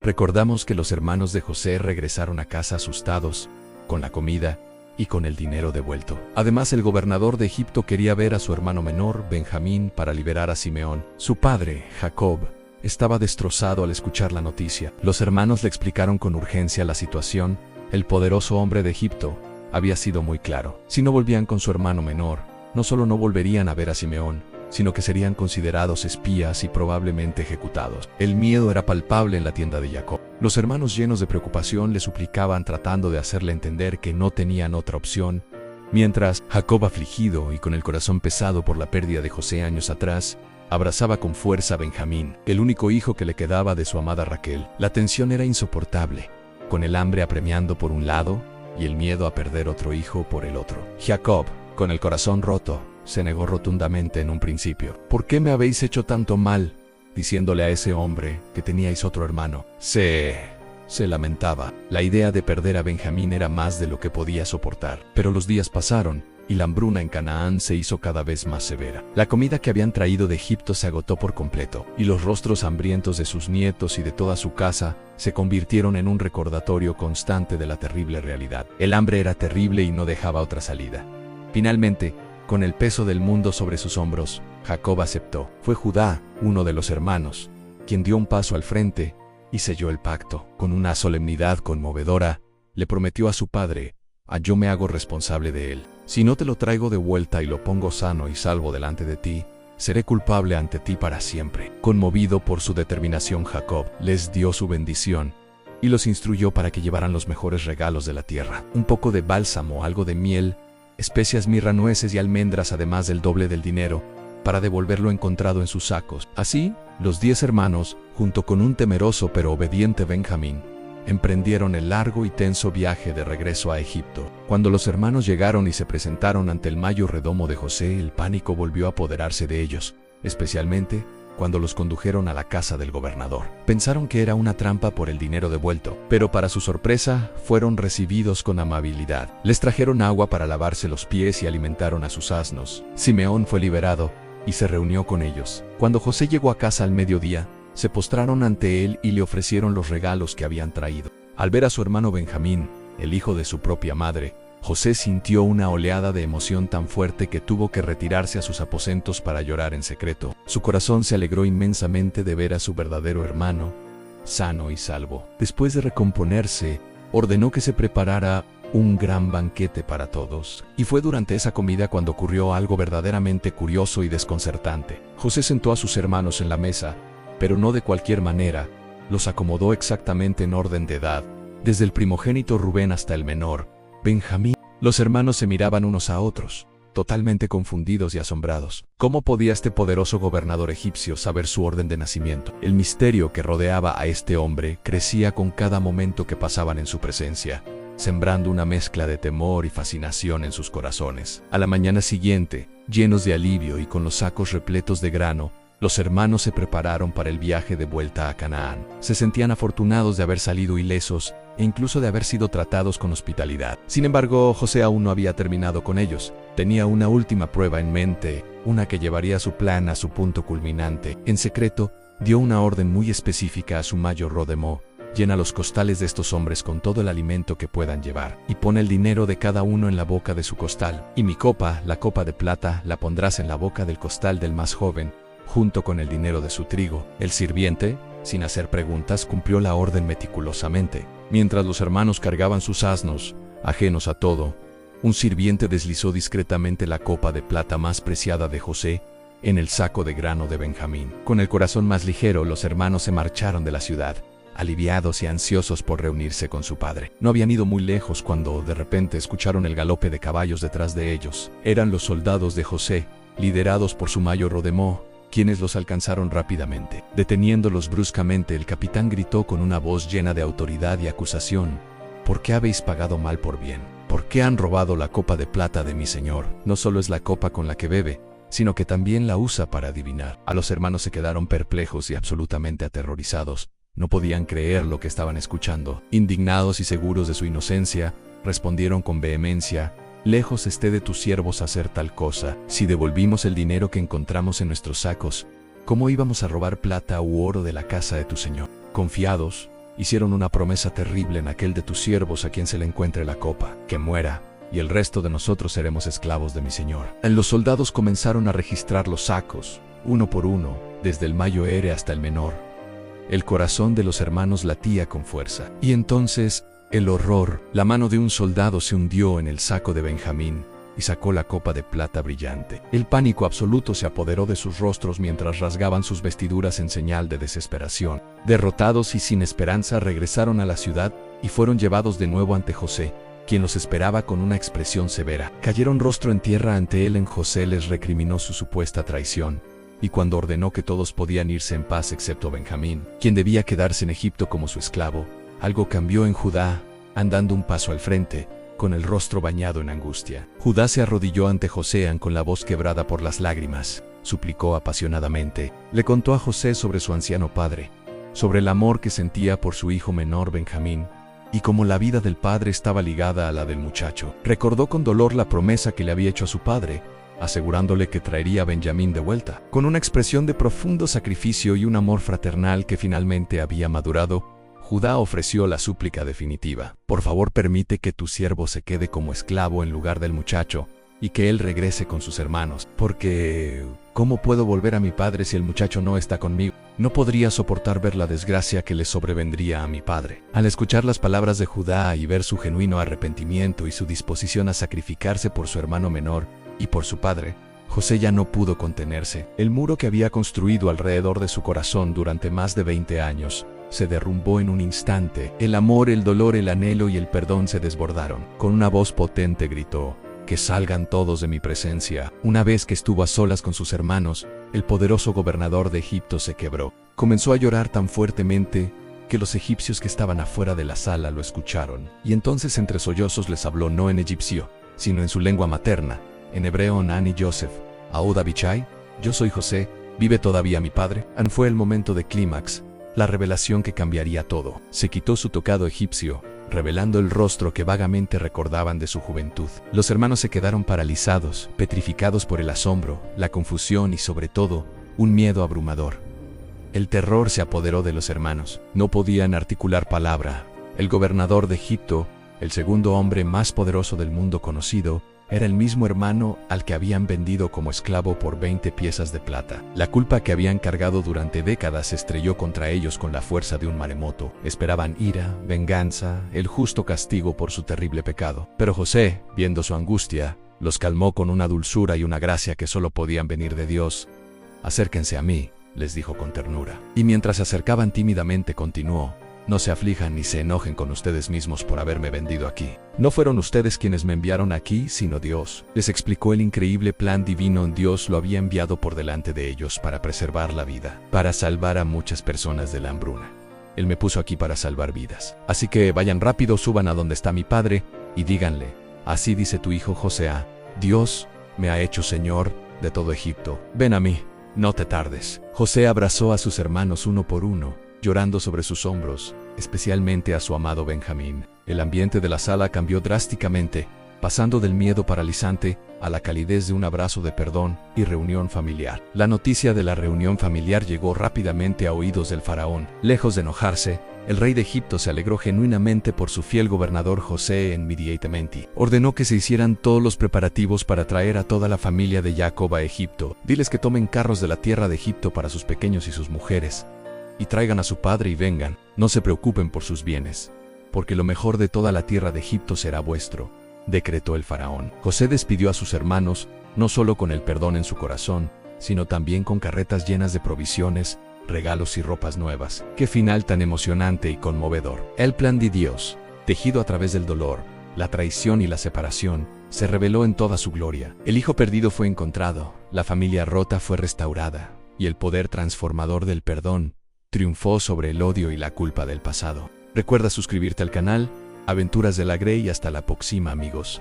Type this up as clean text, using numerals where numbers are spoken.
Recordamos que los hermanos de José regresaron a casa asustados, con la comida y con el dinero devuelto. Además, el gobernador de Egipto quería ver a su hermano menor, Benjamín, para liberar a Simeón. Su padre, Jacob, estaba destrozado al escuchar la noticia. Los hermanos le explicaron con urgencia la situación. El poderoso hombre de Egipto había sido muy claro. Si no volvían con su hermano menor, no solo no volverían a ver a Simeón, sino que serían considerados espías y probablemente ejecutados. El miedo era palpable en la tienda de Jacob. Los hermanos, llenos de preocupación, le suplicaban tratando de hacerle entender que no tenían otra opción, mientras Jacob, afligido y con el corazón pesado por la pérdida de José años atrás, abrazaba con fuerza a Benjamín, el único hijo que le quedaba de su amada Raquel. La tensión era insoportable, con el hambre apremiando por un lado y el miedo a perder otro hijo por el otro. Jacob, con el corazón roto, se negó rotundamente en un principio. «¿Por qué me habéis hecho tanto mal?», diciéndole a ese hombre que teníais otro hermano. Se lamentaba. La idea de perder a Benjamín era más de lo que podía soportar. Pero los días pasaron, y la hambruna en Canaán se hizo cada vez más severa. La comida que habían traído de Egipto se agotó por completo, y los rostros hambrientos de sus nietos y de toda su casa se convirtieron en un recordatorio constante de la terrible realidad. El hambre era terrible y no dejaba otra salida. Finalmente, con el peso del mundo sobre sus hombros, Jacob aceptó. Fue Judá, uno de los hermanos, quien dio un paso al frente y selló el pacto. Con una solemnidad conmovedora, le prometió a su padre: «Yo me hago responsable de él. Si no te lo traigo de vuelta y lo pongo sano y salvo delante de ti, seré culpable ante ti para siempre». Conmovido por su determinación, Jacob les dio su bendición y los instruyó para que llevaran los mejores regalos de la tierra: un poco de bálsamo, algo de miel, especias, mirra, nueces y almendras, además del doble del dinero, para devolver lo encontrado en sus sacos. Así, los 10 hermanos, junto con un temeroso pero obediente Benjamín, emprendieron el largo y tenso viaje de regreso a Egipto. Cuando los hermanos llegaron y se presentaron ante el mayordomo de José, el pánico volvió a apoderarse de ellos, especialmente cuando los condujeron a la casa del gobernador. Pensaron que era una trampa por el dinero devuelto, pero para su sorpresa fueron recibidos con amabilidad. Les trajeron agua para lavarse los pies y alimentaron a sus asnos. Simeón fue liberado y se reunió con ellos. Cuando José llegó a casa al mediodía, se postraron ante él y le ofrecieron los regalos que habían traído. Al ver a su hermano Benjamín, el hijo de su propia madre, José sintió una oleada de emoción tan fuerte que tuvo que retirarse a sus aposentos para llorar en secreto. Su corazón se alegró inmensamente de ver a su verdadero hermano sano y salvo. Después de recomponerse, ordenó que se preparara un gran banquete para todos. Y fue durante esa comida cuando ocurrió algo verdaderamente curioso y desconcertante. José sentó a sus hermanos en la mesa, pero no de cualquier manera. Los acomodó exactamente en orden de edad, desde el primogénito Rubén hasta el menor, Benjamín. Los hermanos se miraban unos a otros, totalmente confundidos y asombrados. ¿Cómo podía este poderoso gobernador egipcio saber su orden de nacimiento? El misterio que rodeaba a este hombre crecía con cada momento que pasaban en su presencia, sembrando una mezcla de temor y fascinación en sus corazones. A la mañana siguiente, llenos de alivio y con los sacos repletos de grano, los hermanos se prepararon para el viaje de vuelta a Canaán. Se sentían afortunados de haber salido ilesos e incluso de haber sido tratados con hospitalidad. Sin embargo, José aún no había terminado con ellos. Tenía una última prueba en mente, una que llevaría su plan a su punto culminante. En secreto, dio una orden muy específica a su mayordomo: «Llena los costales de estos hombres con todo el alimento que puedan llevar, y pon el dinero de cada uno en la boca de su costal. Y mi copa, la copa de plata, la pondrás en la boca del costal del más joven, junto con el dinero de su trigo». El sirviente, sin hacer preguntas, cumplió la orden meticulosamente. Mientras los hermanos cargaban sus asnos, ajenos a todo, un sirviente deslizó discretamente la copa de plata más preciada de José en el saco de grano de Benjamín. Con el corazón más ligero, los hermanos se marcharon de la ciudad, aliviados y ansiosos por reunirse con su padre. No habían ido muy lejos cuando de repente escucharon el galope de caballos detrás de ellos. Eran los soldados de José, liderados por su mayordomo, quienes los alcanzaron rápidamente. Deteniéndolos bruscamente, el capitán gritó con una voz llena de autoridad y acusación: «¿Por qué habéis pagado mal por bien? ¿Por qué han robado la copa de plata de mi señor? No solo es la copa con la que bebe, sino que también la usa para adivinar». A los hermanos se quedaron perplejos y absolutamente aterrorizados. No podían creer lo que estaban escuchando. Indignados y seguros de su inocencia, respondieron con vehemencia: «Lejos esté de tus siervos hacer tal cosa. Si devolvimos el dinero que encontramos en nuestros sacos, ¿cómo íbamos a robar plata u oro de la casa de tu señor?». Confiados hicieron una promesa terrible en aquel de tus siervos a quien se le encuentre la copa, que muera, y el resto de nosotros seremos esclavos de mi señor. Los soldados comenzaron a registrar los sacos, uno por uno, desde el mayor hasta el menor. El corazón de los hermanos latía con fuerza. Y entonces, el horror, la mano de un soldado se hundió en el saco de Benjamín y sacó la copa de plata brillante. El pánico absoluto se apoderó de sus rostros mientras rasgaban sus vestiduras en señal de desesperación. Derrotados y sin esperanza regresaron a la ciudad y fueron llevados de nuevo ante José, quien los esperaba con una expresión severa. Cayeron rostro en tierra ante él. José les recriminó su supuesta traición, y cuando ordenó que todos podían irse en paz excepto Benjamín, quien debía quedarse en Egipto como su esclavo, algo cambió en Judá, andando un paso al frente, con el rostro bañado en angustia. Judá se arrodilló ante José con la voz quebrada por las lágrimas, suplicó apasionadamente, le contó a José sobre su anciano padre, sobre el amor que sentía por su hijo menor Benjamín, y cómo la vida del padre estaba ligada a la del muchacho. Recordó con dolor la promesa que le había hecho a su padre, asegurándole que traería a Benjamín de vuelta. Con una expresión de profundo sacrificio y un amor fraternal que finalmente había madurado, Judá ofreció la súplica definitiva. Por favor, permite que tu siervo se quede como esclavo en lugar del muchacho, y que él regrese con sus hermanos, porque ¿cómo puedo volver a mi padre si el muchacho no está conmigo? No podría soportar ver la desgracia que le sobrevendría a mi padre. Al escuchar las palabras de Judá y ver su genuino arrepentimiento y su disposición a sacrificarse por su hermano menor y por su padre, José ya no pudo contenerse. El muro que había construido alrededor de su corazón durante más de 20 años se derrumbó en un instante. El amor, el dolor, el anhelo y el perdón se desbordaron. Con una voz potente gritó: «Que salgan todos de mi presencia». Una vez que estuvo a solas con sus hermanos, el poderoso gobernador de Egipto se quebró. Comenzó a llorar tan fuertemente que los egipcios que estaban afuera de la sala lo escucharon. Y entonces entre sollozos les habló no en egipcio, sino en su lengua materna, en hebreo: Nani Joseph, Aud Abichai, yo soy José, ¿vive todavía mi padre? Fue el momento de clímax, la revelación que cambiaría todo. Se quitó su tocado egipcio, revelando el rostro que vagamente recordaban de su juventud. Los hermanos se quedaron paralizados, petrificados por el asombro, la confusión y sobre todo, un miedo abrumador. El terror se apoderó de los hermanos. No podían articular palabra. El gobernador de Egipto, el segundo hombre más poderoso del mundo conocido, era el mismo hermano al que habían vendido como esclavo por 20 piezas de plata. La culpa que habían cargado durante décadas se estrelló contra ellos con la fuerza de un maremoto. Esperaban ira, venganza, el justo castigo por su terrible pecado. Pero José, viendo su angustia, los calmó con una dulzura y una gracia que solo podían venir de Dios. «Acérquense a mí», les dijo con ternura. Y mientras se acercaban tímidamente continuó: «No se aflijan ni se enojen con ustedes mismos por haberme vendido aquí. No fueron ustedes quienes me enviaron aquí, sino Dios». Les explicó el increíble plan divino. Dios lo había enviado por delante de ellos para preservar la vida, para salvar a muchas personas de la hambruna. Él me puso aquí para salvar vidas. Así que vayan rápido, suban a donde está mi padre, y díganle: «Así dice tu hijo José: Dios me ha hecho Señor de todo Egipto. Ven a mí, no te tardes». José abrazó a sus hermanos uno por uno, llorando sobre sus hombros, especialmente a su amado Benjamín. El ambiente de la sala cambió drásticamente, pasando del miedo paralizante a la calidez de un abrazo de perdón y reunión familiar. La noticia de la reunión familiar llegó rápidamente a oídos del faraón. Lejos de enojarse, el rey de Egipto se alegró genuinamente por su fiel gobernador José en Midian-Tementi. Ordenó que se hicieran todos los preparativos para traer a toda la familia de Jacob a Egipto. Diles que tomen carros de la tierra de Egipto para sus pequeños y sus mujeres, y traigan a su padre y vengan. No se preocupen por sus bienes, porque lo mejor de toda la tierra de Egipto será vuestro», decretó el faraón. José despidió a sus hermanos, no solo con el perdón en su corazón, sino también con carretas llenas de provisiones, regalos y ropas nuevas. ¡Qué final tan emocionante y conmovedor! El plan de Dios, tejido a través del dolor, la traición y la separación, se reveló en toda su gloria. El hijo perdido fue encontrado, la familia rota fue restaurada, y el poder transformador del perdón triunfó sobre el odio y la culpa del pasado. Recuerda suscribirte al canal Aventuras de la Grey y hasta la próxima, amigos.